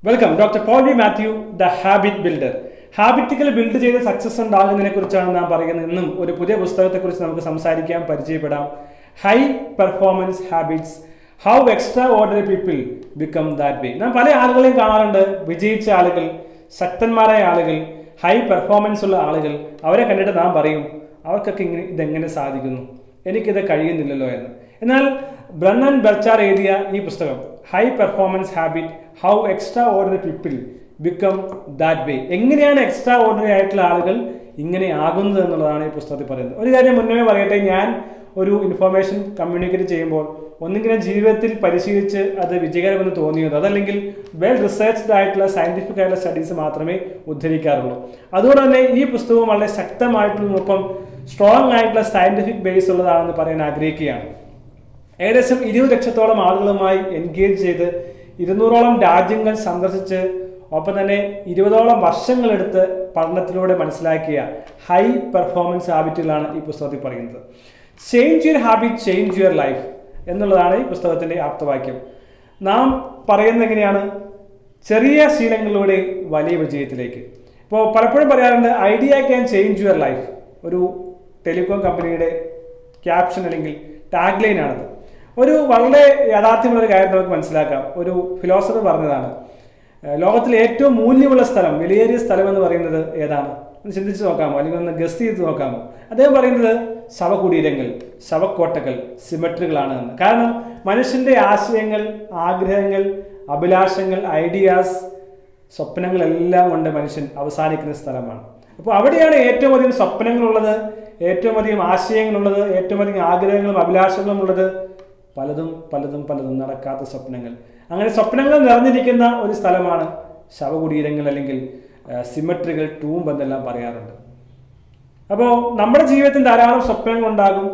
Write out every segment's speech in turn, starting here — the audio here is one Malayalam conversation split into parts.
Welcome doctor Paul V Mathew, the habit builder. ഹാബിറ്റുകൾ ബിൽഡ് ചെയ്ത് സക്സസ് ഉണ്ടാകുന്നതിനെ കുറിച്ചാണ് നാം പറയുന്നത്. ഇന്നും ഒരു പുതിയ പുസ്തകത്തെക്കുറിച്ച് നമുക്ക് സംസാരിക്കാം, പരിചയപ്പെടാം. High performance habits, how extra ordinary people become that way. നാം പല ആളുകളെയും കാണാറുണ്ട്. വിജയിച്ച ആളുകൾ, ശക്തന്മാരായ ആളുകൾ, ഹൈ പെർഫോമൻസ് ഉള്ള ആളുകൾ. അവരെ കണ്ടിട്ട് നാം പറയും, അവർക്കൊക്കെ ഇതെങ്ങനെ സാധിക്കുന്നു, എനിക്കിത് കഴിയുന്നില്ലല്ലോ എന്ന്. എന്നാൽ ബ്രണ്ണൻ ബർച്ചാർ എഴുതിയ ഈ പുസ്തകം high performance habit, how extra ordinary people become that way, എങ്ങനെയാണ് എക്സ്ട്രാ ഓർഡിനറി ആയിട്ടുള്ള ആളുകൾ ഇങ്ങനെ ആകുന്നത് എന്നുള്ളതാണ് ഈ പുസ്തകത്തിൽ പറയുന്നത്. ഒരു കാര്യം മുന്നേ പറയട്ടെ, ഞാൻ ഒരു ഇൻഫർമേഷൻ കമ്മ്യൂണിക്കേറ്റ് ചെയ്യുമ്പോൾ ഒന്നെങ്കിലും ജീവിതത്തിൽ പരിശീലിച്ച് അത് വിജയകരമെന്ന് തോന്നിയത്, അതല്ലെങ്കിൽ വെൽ റിസർച്ച്ഡ് ആയിട്ടുള്ള സയന്റിഫിക് ആയിട്ടുള്ള സ്റ്റഡീസ് മാത്രമേ ഉദ്ധരിക്കാറുള്ളൂ. അതുകൊണ്ട് തന്നെ ഈ പുസ്തകവും വളരെ ശക്തമായിട്ടുള്ളതൊപ്പം സ്ട്രോങ് ആയിട്ടുള്ള സയന്റിഫിക് ബേസ് ഉള്ളതാണെന്ന് പറയാൻ ആഗ്രഹിക്കുകയാണ്. ഏകദേശം 20 ലക്ഷത്തോളം ആളുകളുമായി എൻഗേജ് ചെയ്ത് 200ഓളം രാജ്യങ്ങൾ സന്ദർശിച്ച് ഒപ്പം തന്നെ 20ഓളം വർഷങ്ങളെടുത്ത് പഠനത്തിലൂടെ മനസ്സിലാക്കിയ ഹൈ പെർഫോമൻസ് ഹാബിറ്റുകളാണ് ഈ പുസ്തകത്തിൽ പറയുന്നത്. Change your habit, change your life എന്നുള്ളതാണ് ഈ പുസ്തകത്തിൻ്റെ ആപ്തവാക്യം. നാം പറയുന്നത് എങ്ങനെയാണ്? ചെറിയ ശീലങ്ങളിലൂടെ വലിയ വിജയത്തിലേക്ക്. ഇപ്പോൾ പലപ്പോഴും പറയാറുണ്ട്, idea can change your life. ഒരു ടെലികോം കമ്പനിയുടെ ക്യാപ്ഷൻ അല്ലെങ്കിൽ ടാഗ് ലൈൻ ആണത്. ഒരു വളരെ യാഥാർത്ഥ്യമുള്ളൊരു കാര്യം നമുക്ക് മനസ്സിലാക്കാം. ഒരു ഫിലോസഫർ പറഞ്ഞതാണ്, ലോകത്തിലെ ഏറ്റവും മൂല്യമുള്ള സ്ഥലം, വിലയേറിയ സ്ഥലം എന്ന് പറയുന്നത് ഏതാണ്? ഒന്ന് ചിന്തിച്ച് നോക്കാമോ, അല്ലെങ്കിൽ ഒന്ന് ഗസ് ചെയ്ത് നോക്കാമോ? അദ്ദേഹം പറയുന്നത് ശവകുടീരങ്ങൾ, ശവക്കോട്ടകൾ, സിമെട്രികളാണ് എന്ന്. കാരണം മനുഷ്യന്റെ ആശയങ്ങൾ, ആഗ്രഹങ്ങൾ, അഭിലാഷങ്ങൾ, ഐഡിയാസ്, സ്വപ്നങ്ങളെല്ലാം കൊണ്ട് മനുഷ്യൻ അവസാനിക്കുന്ന സ്ഥലമാണ്. അപ്പോൾ അവിടെയാണ് ഏറ്റവും അധികം സ്വപ്നങ്ങളുള്ളത്, ഏറ്റവും അധികം ആശയങ്ങളുള്ളത്, ഏറ്റവും അധികം ആഗ്രഹങ്ങളും അഭിലാഷങ്ങളും ഉള്ളത്. പലതും പലതും പലതും നടക്കാത്ത സ്വപ്നങ്ങൾ. അങ്ങനെ സ്വപ്നങ്ങൾ നിറഞ്ഞിരിക്കുന്ന ഒരു സ്ഥലമാണ് ശവകുടീരങ്ങൾ, അല്ലെങ്കിൽ സിമെട്രികൾ, ടൂംബ് എന്നെല്ലാം പറയാറുണ്ട്. അപ്പോൾ നമ്മുടെ ജീവിതത്തിൽ ധാരാളം സ്വപ്നങ്ങളുണ്ടാകും,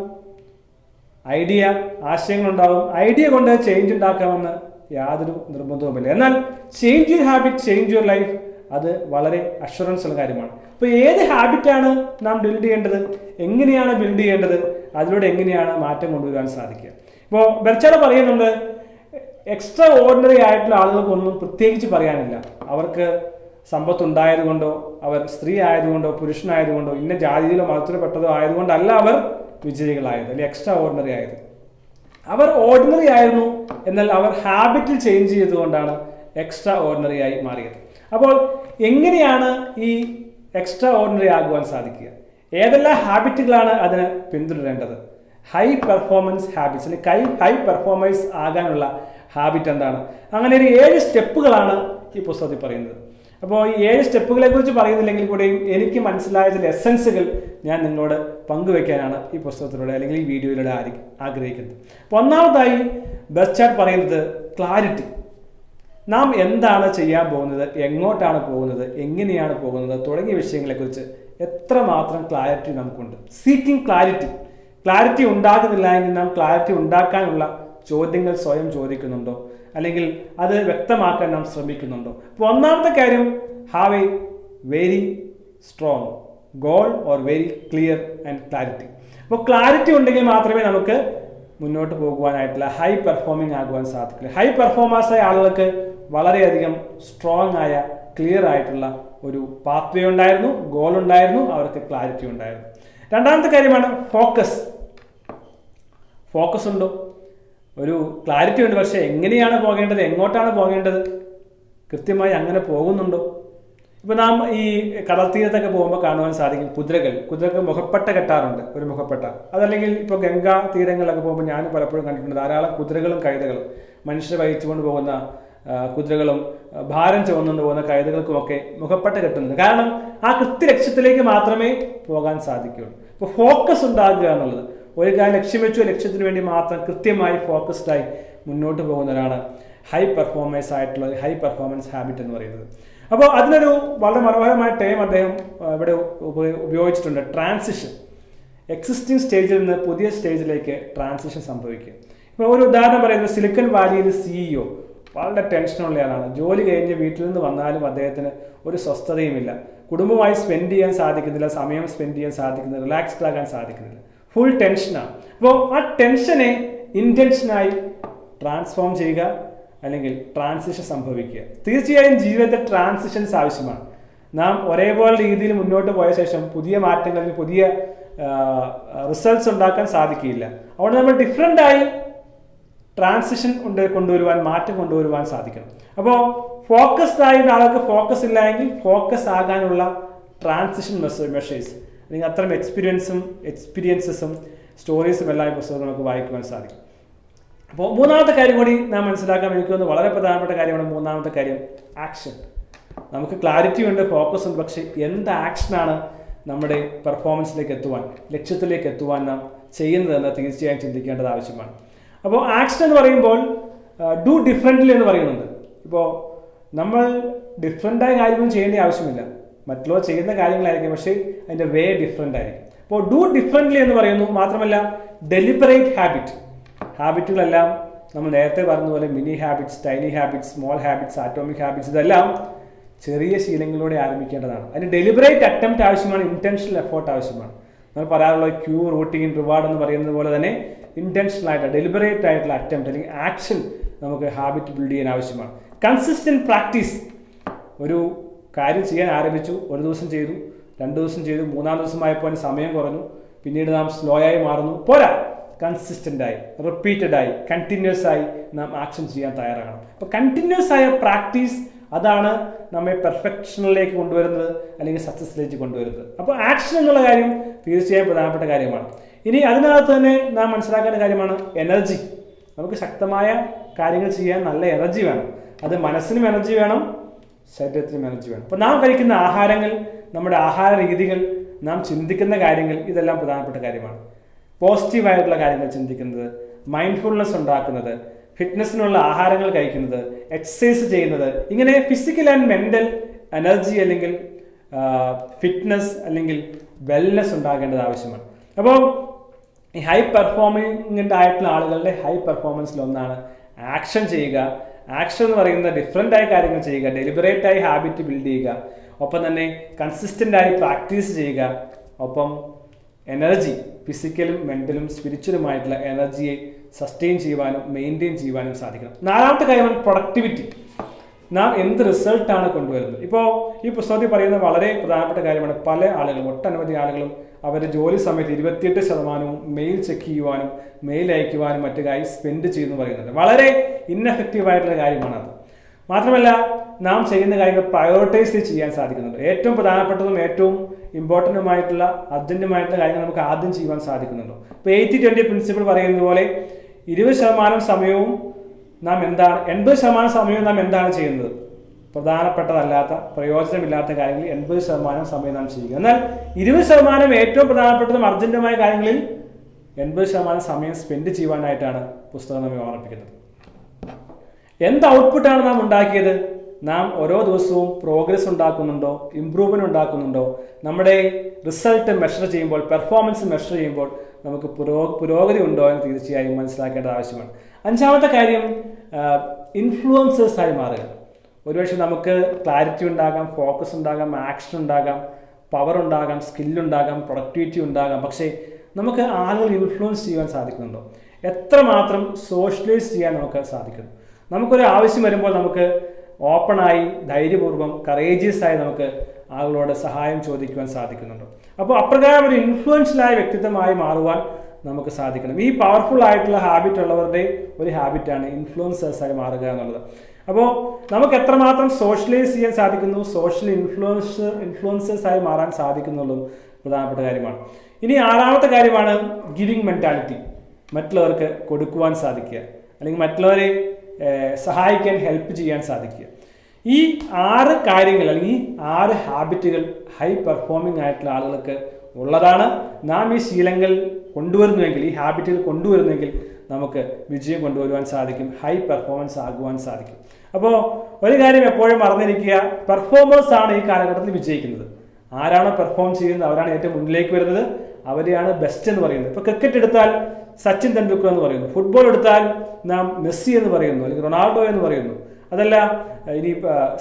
ആശയങ്ങളുണ്ടാകും. ഐഡിയ കൊണ്ട് ചേഞ്ച് ഉണ്ടാക്കാമെന്ന് യാതൊരു നിർബന്ധവുമില്ല. എന്നാൽ change your habit, change your life, അത് വളരെ അഷുറൻസ് ഉള്ള കാര്യമാണ്. അപ്പോൾ ഏത് ഹാബിറ്റാണ് നാം ബിൽഡ് ചെയ്യേണ്ടത്, എങ്ങനെയാണ് ബിൽഡ് ചെയ്യേണ്ടത്, അതിലൂടെ എങ്ങനെയാണ് മാറ്റം കൊണ്ടുവരാൻ സാധിക്കുക? ഇപ്പോൾ ബർച്ചാർ പറയുന്നുണ്ട്, എക്സ്ട്രാ ഓർഡിനറി ആയിട്ടുള്ള ആളുകൾക്കൊന്നും പ്രത്യേകിച്ച് പറയാനില്ല. അവർക്ക് സമ്പത്ത് ഉണ്ടായതുകൊണ്ടോ, അവർ സ്ത്രീ ആയതുകൊണ്ടോ, പുരുഷനായതുകൊണ്ടോ, ഇന്ന ജാതിയിലോ മതത്തിലോ പെട്ടതോ ആയതുകൊണ്ടല്ല അവർ വിജയികളായത്, അല്ലെങ്കിൽ എക്സ്ട്രാ ഓർഡിനറി ആയത്. അവർ ഓർഡിനറി ആയിരുന്നു, എന്നാൽ അവർ ഹാബിറ്റിൽ ചേഞ്ച് ചെയ്തുകൊണ്ടാണ് എക്സ്ട്രാ ഓർഡിനറി ആയി മാറിയത്. അപ്പോൾ എങ്ങനെയാണ് ഈ എക്സ്ട്രാ ഓർഡിനറി ആകുവാൻ സാധിക്കുക? ഏതെല്ലാം ഹാബിറ്റുകളാണ് അതിന് പിന്തുടരേണ്ടത്? ഹൈ പെർഫോമൻസ് ഹാബിറ്റ്സ്, അല്ലെങ്കിൽ ഹൈ പെർഫോമൻസ് ആകാനുള്ള ഹാബിറ്റ് എന്താണ്? അങ്ങനെ ഒരു 7 സ്റ്റെപ്പുകളാണ് ഈ പുസ്തകത്തിൽ പറയുന്നത്. അപ്പോൾ ഈ 7 സ്റ്റെപ്പുകളെ കുറിച്ച് പറയുന്നില്ലെങ്കിൽ കൂടെയും എനിക്ക് മനസ്സിലായ ചില എസൻസുകൾ ഞാൻ നിങ്ങളോട് പങ്കുവെക്കാനാണ് ഈ പുസ്തകത്തിലൂടെ അല്ലെങ്കിൽ ഈ വീഡിയോയിലൂടെ ആഗ്രഹിക്കുന്നത്. അപ്പോൾ ഒന്നാമതായി ബർച്ചാർ പറയുന്നത് ക്ലാരിറ്റി. നാം എന്താണ് ചെയ്യാൻ പോകുന്നത്, എങ്ങോട്ടാണ് പോകുന്നത്, എങ്ങനെയാണ് പോകുന്നത് തുടങ്ങിയ വിഷയങ്ങളെക്കുറിച്ച് എത്രമാത്രം ക്ലാരിറ്റി നമുക്കുണ്ട്. സീക്കിംഗ് ക്ലാരിറ്റി ഉണ്ടാകുന്നില്ല എങ്കിൽ നാം ക്ലാരിറ്റി ഉണ്ടാക്കാനുള്ള ചോദ്യങ്ങൾ സ്വയം ചോദിക്കുന്നുണ്ടോ, അല്ലെങ്കിൽ അത് വ്യക്തമാക്കാൻ നാം ശ്രമിക്കുന്നുണ്ടോ? അപ്പോൾ ഒന്നാമത്തെ കാര്യം, have A very strong goal or very clear and clarity. അപ്പോൾ ക്ലാരിറ്റി ഉണ്ടെങ്കിൽ മാത്രമേ നമുക്ക് മുന്നോട്ട് പോകുവാനായിട്ടുള്ള ഹൈ പെർഫോമിംഗ് ആകുവാൻ സാധിക്കില്ല. ഹൈ പെർഫോമേഴ്സായ ആളുകൾക്ക് വളരെയധികം സ്ട്രോങ് ആയ ക്ലിയർ ആയിട്ടുള്ള ഒരു പാത്വേ ഉണ്ടായിരുന്നു, ഗോൾ ഉണ്ടായിരുന്നു, അവർക്ക് ക്ലാരിറ്റി ഉണ്ടായിരുന്നു. രണ്ടാമത്തെ കാര്യമാണ് ഫോക്കസ് ഉണ്ടോ? ഒരു ക്ലാരിറ്റി ഉണ്ട്, പക്ഷേ എങ്ങനെയാണ് പോകേണ്ടത്, എങ്ങോട്ടാണ് പോകേണ്ടത്, കൃത്യമായി അങ്ങനെ പോകുന്നുണ്ടോ? ഇപ്പോൾ നാം ഈ കടൽ തീരത്തൊക്കെ പോകുമ്പോൾ കാണുവാൻ സാധിക്കും കുതിരകൾ മുഖപ്പട്ട കെട്ടാറുണ്ട്, ഒരു മുഖപ്പട്ട. അതല്ലെങ്കിൽ ഇപ്പോൾ ഗംഗാ തീരങ്ങളിലൊക്കെ പോകുമ്പോൾ ഞാൻ പലപ്പോഴും കണ്ടിട്ടുണ്ട് ധാരാളം കുതിരകളും കഴുതകളും, മനുഷ്യരെ വഹിച്ചുകൊണ്ട് പോകുന്ന കുതിരകളും ഭാരം ചുമന്നുകൊണ്ട് പോകുന്ന കഴുതകൾക്കുമൊക്കെ മുഖപ്പട്ട കെട്ടുന്നത്. കാരണം ആ ലക്ഷ്യത്തിലേക്ക് മാത്രമേ പോകാൻ സാധിക്കുകയുള്ളൂ. ഇപ്പോൾ ഫോക്കസ് ഉണ്ടാകുക എന്നുള്ളത്, ഒരു കാര്യം ലക്ഷ്യം വെച്ചോ, ലക്ഷ്യത്തിന് വേണ്ടി മാത്രം കൃത്യമായി ഫോക്കസ്ഡായി മുന്നോട്ട് പോകുന്നവരാണ് ഹൈ പെർഫോമൻസ് ഹാബിറ്റ് എന്ന് പറയുന്നത്. അപ്പോൾ അതിനൊരു വളരെ മനോഹരമായ ടേം അദ്ദേഹം ഇവിടെ ഉപയോഗിച്ചിട്ടുണ്ട്, ട്രാൻസിഷൻ. എക്സിസ്റ്റിംഗ് സ്റ്റേജിൽ നിന്ന് പുതിയ സ്റ്റേജിലേക്ക് ട്രാൻസിഷൻ സംഭവിക്കുക. ഇപ്പോൾ ഒരു ഉദാഹരണം പറയുന്നത്, സിലിക്കൺ വാലിയിൽ CEO വളരെ ടെൻഷനുള്ള ആളാണ്. ജോലി കഴിഞ്ഞ് വീട്ടിൽ നിന്ന് വന്നാലും അദ്ദേഹത്തിന് ഒരു സ്വസ്ഥതയുമില്ല, കുടുംബമായി സ്പെൻഡ് ചെയ്യാൻ സാധിക്കുന്നില്ല, സമയം സ്പെൻഡ് ചെയ്യാൻ സാധിക്കുന്നില്ല, റിലാക്സ്ഡ് ആകാൻ സാധിക്കുന്നില്ല, ഫുൾ ടെൻഷനാണ്. അപ്പോൾ ആ ടെൻഷനെ ഇൻറ്റൻഷനായി ട്രാൻസ്ഫോം ചെയ്യുക, അല്ലെങ്കിൽ ട്രാൻസിഷൻ സംഭവിക്കുക. തീർച്ചയായും ജീവിതത്തിൽ ട്രാൻസിഷൻസ് ആവശ്യമാണ്. നാം ഒരേപോലെ രീതിയിൽ മുന്നോട്ട് പോയ ശേഷം പുതിയ മാറ്റങ്ങളിൽ പുതിയ റിസൾട്ട്സ് ഉണ്ടാക്കാൻ സാധിക്കില്ല. അതുകൊണ്ട് നമ്മൾ ഡിഫറെൻ്റായി ട്രാൻസിഷൻ കൊണ്ടുവരുവാൻ, മാറ്റം കൊണ്ടുവരുവാൻ സാധിക്കണം. അപ്പോൾ ഫോക്കസ്ഡ് ആയിട്ട് ആൾക്ക് ഫോക്കസ് ഇല്ല എങ്കിൽ ഫോക്കസ് ആകാനുള്ള ട്രാൻസിഷൻ മെഷേഴ്സ് അല്ലെങ്കിൽ അത്തരം എക്സ്പീരിയൻസസും സ്റ്റോറീസും എല്ലാം ഈ പുസ്തകം നമുക്ക് വായിക്കുവാൻ സാധിക്കും. അപ്പോൾ മൂന്നാമത്തെ കാര്യം കൂടി നാം മനസ്സിലാക്കാൻ എനിക്ക് തോന്നുന്നു വളരെ പ്രധാനപ്പെട്ട കാര്യമാണ്. മൂന്നാമത്തെ കാര്യം ആക്ഷൻ. നമുക്ക് ക്ലാരിറ്റി ഉണ്ട്, ഫോക്കസ് ഉണ്ട്, പക്ഷേ എന്ത് ആക്ഷനാണ് നമ്മുടെ പെർഫോമൻസിലേക്ക് എത്തുവാൻ, ലക്ഷ്യത്തിലേക്ക് എത്തുവാൻ നാം ചെയ്യുന്നതെന്ന് തീർച്ചയായും ചിന്തിക്കേണ്ടത് ആവശ്യമാണ്. അപ്പോൾ ആക്ഷൻ എന്ന് പറയുമ്പോൾ ഡു ഡിഫറെൻ്റ്ലി എന്ന് പറയുന്നുണ്ട്. ഇപ്പോൾ നമ്മൾ ഡിഫറെൻ്റായ കാര്യമൊന്നും ചെയ്യേണ്ട ആവശ്യമില്ല, മറ്റുള്ളവർ ചെയ്യുന്ന കാര്യങ്ങളായിരിക്കും, പക്ഷേ അതിൻ്റെ വേ ഡിഫറെൻ്റ് ആയിരിക്കും. അപ്പോൾ ഡു ഡിഫറെൻ്റ്ലി എന്ന് പറയുന്നു. മാത്രമല്ല ഡെലിബറേറ്റ് ഹാബിറ്റുകളെല്ലാം നമ്മൾ നേരത്തെ പറഞ്ഞതുപോലെ mini habits, tiny habits, small habits, atomic habits, ഇതെല്ലാം ചെറിയ ശീലങ്ങളിലൂടെ ആരംഭിക്കേണ്ടതാണ്. അതിന് ഡെലിബറേറ്റ് അറ്റംപ്റ്റ് ആവശ്യമാണ്, ഇൻറ്റൻഷണൽ എഫേർട്ട് ആവശ്യമാണ്. നമ്മൾ പറയാറുള്ള ക്യൂ, റൂട്ടീൻ, റിവാർഡ് എന്ന് പറയുന്നത് പോലെ തന്നെ ഇൻറ്റൻഷണൽ ആയിട്ട് ഡെലിബറേറ്റ് ആയിട്ടുള്ള അറ്റംപ്റ്റ് അല്ലെങ്കിൽ ആക്ഷൻ നമുക്ക് ഹാബിറ്റ് ബിൽഡ് ചെയ്യാൻ ആവശ്യമാണ്. Consistent practice. ഒരു കാര്യം ചെയ്യാൻ ആരംഭിച്ചു, ഒരു ദിവസം ചെയ്തു, 2 ദിവസം ചെയ്തു, 3-ാം ദിവസമായപ്പോൾ സമയം കുറഞ്ഞു, പിന്നീട് നാം സ്ലോ ആയി മാറുന്നു. പോരാ, കൺസിസ്റ്റന്റ് ആയി, റിപ്പീറ്റഡ് ആയി, കണ്ടിന്യൂസ് ആയി നാം ആക്ഷൻ ചെയ്യാൻ തയ്യാറാകണം. അപ്പോൾ കണ്ടിന്യൂസ് ആയ പ്രാക്ടീസ് അതാണ് നമ്മെ പെർഫെക്ഷനിലേക്ക് കൊണ്ടുവരുന്നത് അല്ലെങ്കിൽ സക്സസിലേക്ക് കൊണ്ടുവരുന്നത്. അപ്പോൾ ആക്ഷൻ എന്നുള്ള കാര്യം തീർച്ചയായും പ്രധാനപ്പെട്ട കാര്യമാണ്. ഇനി അതിനകത്ത് തന്നെ നാം മനസ്സിലാക്കേണ്ട കാര്യമാണ് എനർജി. നമുക്ക് ശക്തമായ കാര്യങ്ങൾ ചെയ്യാൻ നല്ല എനർജി വേണം. അത് മനസ്സിനും എനർജി വേണം, ശരീരത്തിനും എനർജി വേണം. അപ്പോൾ നാം കഴിക്കുന്ന ആഹാരങ്ങൾ, നമ്മുടെ ആഹാര രീതികൾ, നാം ചിന്തിക്കുന്ന കാര്യങ്ങൾ, ഇതെല്ലാം പ്രധാനപ്പെട്ട കാര്യമാണ്. പോസിറ്റീവായിട്ടുള്ള കാര്യങ്ങൾ ചിന്തിക്കുന്നത്, മൈൻഡ്ഫുൾനെസ് ഉണ്ടാക്കുന്നത്, ഫിറ്റ്നസ്സിനുള്ള ആഹാരങ്ങൾ കഴിക്കുന്നത്, എക്സസൈസ് ചെയ്യുന്നത്, ഇങ്ങനെ ഫിസിക്കൽ ആൻഡ് മെൻ്റൽ എനർജി അല്ലെങ്കിൽ ഫിറ്റ്നസ് അല്ലെങ്കിൽ വെൽനെസ് ഉണ്ടാകേണ്ടത് ആവശ്യമാണ്. അപ്പോൾ ഈ ഹൈ പെർഫോമിംഗ് ആയിട്ടുള്ള ആളുകളുടെ ഹൈ പെർഫോമൻസിൽ ഒന്നാണ് ആക്ഷൻ ചെയ്യുക. ആക്ഷൻ എന്ന് പറയുന്നത് ഡിഫറെൻ്റ് ആയ കാര്യങ്ങൾ ചെയ്യുക, ഡെലിബറേറ്റ് ആയി ഹാബിറ്റ് ബിൽഡ് ചെയ്യുക, ഒപ്പം തന്നെ കൺസിസ്റ്റൻ്റ് ആയി പ്രാക്ടീസ് ചെയ്യുക, ഒപ്പം എനർജി, ഫിസിക്കലും മെൻ്റലും സ്പിരിച്വലുമായിട്ടുള്ള എനർജിയെ സസ്റ്റെയിൻ ചെയ്യുവാനും മെയിൻറ്റെയിൻ ചെയ്യുവാനും സാധിക്കണം. 4-ാമത്തെ കാര്യമാണ് പ്രൊഡക്ടിവിറ്റി. നാം എന്ത് റിസൾട്ടാണ് കൊണ്ടുവരുന്നത്. ഇപ്പോൾ ഈ പുസ്തകത്തിൽ പറയുന്ന വളരെ പ്രധാനപ്പെട്ട കാര്യമാണ്. പല ആളുകളും, ഒട്ടനവധി ആളുകളും അവരുടെ ജോലി സമയത്ത് 28% മെയിൽ ചെക്ക് ചെയ്യുവാനും മെയിൽ അയക്കുവാനും മറ്റുമായി സ്പെൻഡ് ചെയ്യുന്നു പറയുന്നുണ്ട്. വളരെ ഇൻഎഫക്റ്റീവ് ആയിട്ടുള്ള കാര്യമാണ് അത്. മാത്രമല്ല നാം ചെയ്യുന്ന കാര്യങ്ങൾ പ്രയോറിറ്റൈസ് ചെയ്യാൻ സാധിക്കുന്നുണ്ട്. ഏറ്റവും പ്രധാനപ്പെട്ടതും ഏറ്റവും ഇമ്പോർട്ടൻറ്റുമായിട്ടുള്ള അർജൻറ്റുമായിട്ടുള്ള കാര്യങ്ങൾ നമുക്ക് ആദ്യം ചെയ്യുവാൻ സാധിക്കുന്നുണ്ടോ. ഇപ്പോൾ 80-20 പ്രിൻസിപ്പിൾ പറയുന്നത് പോലെ 20% സമയവും നാം എന്താണ്, 80% സമയവും നാം എന്താണ് ചെയ്യുന്നത്, പ്രധാനപ്പെട്ടതല്ലാത്ത പ്രയോജനമില്ലാത്ത കാര്യങ്ങളിൽ 80% സമയം നാം ചെയ്യുക. എന്നാൽ 20% ഏറ്റവും പ്രധാനപ്പെട്ടതും അർജന്റുമായ കാര്യങ്ങളിൽ 80% സമയം സ്പെൻഡ് ചെയ്യുവാനായിട്ടാണ് പുസ്തകം നമ്മെ ഓർമ്മിപ്പിക്കുന്നത്. എന്ത് ഔട്ട്പുട്ടാണ് നാം ഉണ്ടാക്കിയത്? നാം ഓരോ ദിവസവും പ്രോഗ്രസ് ഉണ്ടാക്കുന്നുണ്ടോ, ഇംപ്രൂവ്മെന്റ് ഉണ്ടാക്കുന്നുണ്ടോ? നമ്മുടെ റിസൾട്ട് മെഷർ ചെയ്യുമ്പോൾ, പെർഫോമൻസ് മെഷർ ചെയ്യുമ്പോൾ നമുക്ക് പുരോഗതി ഉണ്ടോ എന്ന് തീർച്ചയായും മനസ്സിലാക്കേണ്ടത് ആവശ്യമാണ്. 5-ാമത്തെ കാര്യം ഇൻഫ്ലുവൻസേഴ്സായി മാറുക. ഒരുപക്ഷെ നമുക്ക് ക്ലാരിറ്റി ഉണ്ടാകാം, ഫോക്കസ് ഉണ്ടാകാം, ആക്ഷൻ ഉണ്ടാകാം, പവർ ഉണ്ടാകാം, സ്കില്ലുണ്ടാകാം, പ്രൊഡക്ടിവിറ്റി ഉണ്ടാകാം. പക്ഷേ നമുക്ക് ആളുകൾ ഇൻഫ്ലുവൻസ് ചെയ്യാൻ സാധിക്കുന്നുണ്ടോ? എത്രമാത്രം സോഷ്യലൈസ് ചെയ്യാൻ നമുക്ക് സാധിക്കുന്നു? നമുക്കൊരു ആവശ്യം വരുമ്പോൾ നമുക്ക് ഓപ്പണായി, ധൈര്യപൂർവ്വം, കറേജിയസ് ആയി നമുക്ക് ആളുകളോട് സഹായം ചോദിക്കുവാൻ സാധിക്കുന്നുണ്ടോ? അപ്പോൾ അപ്രകാരം ഒരു ഇൻഫ്ലുവൻഷ്യലായ വ്യക്തിത്വമായി മാറുവാൻ നമുക്ക് സാധിക്കണം. ഈ പവർഫുൾ ആയിട്ടുള്ള ഹാബിറ്റ് ഉള്ളവരുടെ ഒരു ഹാബിറ്റാണ് ഇൻഫ്ലുവൻസേഴ്സായി മാറുക എന്നുള്ളത്. അപ്പോൾ നമുക്ക് എത്രമാത്രം സോഷ്യലൈസ് ചെയ്യാൻ സാധിക്കുന്നു, സോഷ്യൽ ഇൻഫ്ലുവൻസേഴ്സായി മാറാൻ സാധിക്കുന്നുള്ളതും പ്രധാനപ്പെട്ട കാര്യമാണ്. ഇനി 6-ാമത്തെ കാര്യമാണ് ഗിവിങ് മെൻറ്റാലിറ്റി. മറ്റുള്ളവർക്ക് കൊടുക്കുവാൻ സാധിക്കുക, അല്ലെങ്കിൽ മറ്റുള്ളവരെ സഹായിക്കാൻ ഹെൽപ്പ് ചെയ്യാൻ സാധിക്കുക. ഈ 6 കാര്യങ്ങൾ അല്ലെങ്കിൽ ഈ 6 ഹാബിറ്റുകൾ ഹൈ പെർഫോമിംഗ് ആയിട്ടുള്ള ആളുകൾക്ക് ഉള്ളതാണ്. നാം ഈ ശീലങ്ങൾ കൊണ്ടുവരുന്നുവെങ്കിൽ, ഈ ഹാബിറ്റുകൾ കൊണ്ടുവരുന്നെങ്കിൽ നമുക്ക് വിജയം കൊണ്ടുവരുവാൻ സാധിക്കും, ഹൈ പെർഫോമൻസ് ആകുവാൻ സാധിക്കും. അപ്പോൾ ഒരു കാര്യം എപ്പോഴും മറന്നിരിക്കുക, പെർഫോമേഴ്സ് ആണ് ഈ കാലഘട്ടത്തിൽ വിജയിക്കുന്നത്. ആരാണോ പെർഫോം ചെയ്യുന്നത് അവരാണ് ഏറ്റവും മുന്നിലേക്ക് വരുന്നത്, അവരെയാണ് ബെസ്റ്റ് എന്ന് പറയുന്നത്. ഇപ്പോൾ ക്രിക്കറ്റ് എടുത്താൽ സച്ചിൻ തെണ്ടുൽക്കർ എന്ന് പറയുന്നു, ഫുട്ബോൾ എടുത്താൽ നാം മെസ്സി എന്ന് പറയുന്നു, അല്ലെങ്കിൽ റൊണാൾഡോ എന്ന് പറയുന്നു. അതല്ല, ഇനി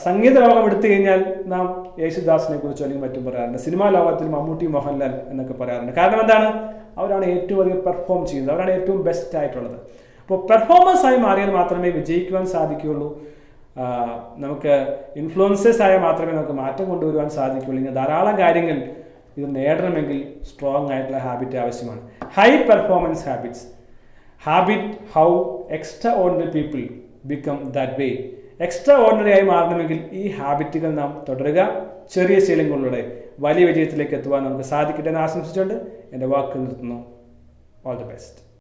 സംഗീത ലോകം എടുത്തു കഴിഞ്ഞാൽ നാം യേശുദാസിനെ കുറിച്ചോ അല്ലെങ്കിൽ മറ്റും പറയാറുണ്ട്. സിനിമാ ലോകത്തിൽ മമ്മൂട്ടി, മോഹൻലാൽ എന്നൊക്കെ പറയാറുണ്ട്. കാരണം എന്താണ്? അവരാണ് ഏറ്റവും അധികം പെർഫോം ചെയ്യുന്നത്, അവരാണ് ഏറ്റവും ബെസ്റ്റ് ആയിട്ടുള്ളത്. അപ്പോൾ പെർഫോമേഴ്സ് ആയി മാറിയാൽ മാത്രമേ വിജയിക്കുവാൻ സാധിക്കുകയുള്ളൂ. നമുക്ക് ഇൻഫ്ലുവൻസേഴ്സ് ആയാൽ മാത്രമേ നമുക്ക് മാറ്റം കൊണ്ടുവരുവാൻ സാധിക്കുകയുള്ളൂ. ഇങ്ങനെ ധാരാളം കാര്യങ്ങൾ ഇത് നേടണമെങ്കിൽ സ്ട്രോങ് ആയിട്ടുള്ള ഹാബിറ്റ് ആവശ്യമാണ്. High performance habits. Habit how extra ordinary people become that way. Extra ordinary ആയി മാറണമെങ്കിൽ ഈ ഹാബിറ്റുകൾ നാം തുടരുക. ചെറിയ ശീലങ്ങളിലൂടെ വലിയ വിജയത്തിലേക്ക് എത്തുവാൻ നമുക്ക് സാധിക്കട്ടെ എന്ന് ആശംസിച്ചുകൊണ്ട് എൻ്റെ വാക്കുകൾ നിർത്തുന്നു. All the best.